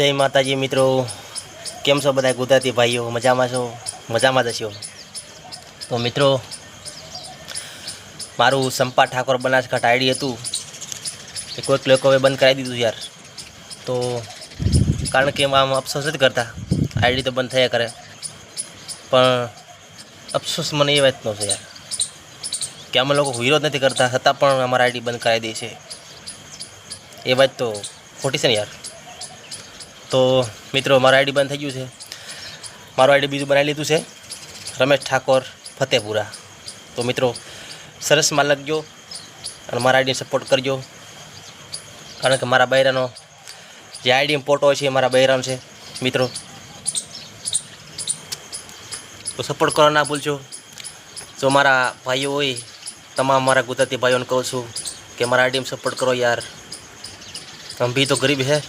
जय माताजी मित्रों, केम छो बधा गुजराती भाईओ? मजामां छो? मजामां ज छो। तो मित्रों, मारू संपा ठाकोर बनासकांठा आईडी हतुं ए कोईक लोकोए बंद करावी दीधुं यार। तो कारण के आम अफसोस ज करता, आईडी तो बंद थया करे, पण अफसोस मने ए वातनो छे यार कि अमे लोको विरोध नहीं करता छतां पण अमारी आईडी बंद करावी दे छे। ए वात तो खोटी छे ने यार। तो मित्रों, मारू आईडी बंद थई गयुं छे। मारू आईडी बीजुं बनावी लीधुं छे, रमेश ठाकोर फतेपुरा। तो मित्रों, सरस में लगजो और मारा आईडी सपोर्ट करजो, कारण के मारा बहेरानो जे आईडी में फोटो है मारा बहेरानो छे मित्रों। तो सपोर्ट करवा ना भूलजो। जो मारा भाईओ होय, तमाम मारा गुजराती भाईओने कहूं छुं कि मारा आईडी में सपोर्ट करो यार। हम भी तो गरीब है।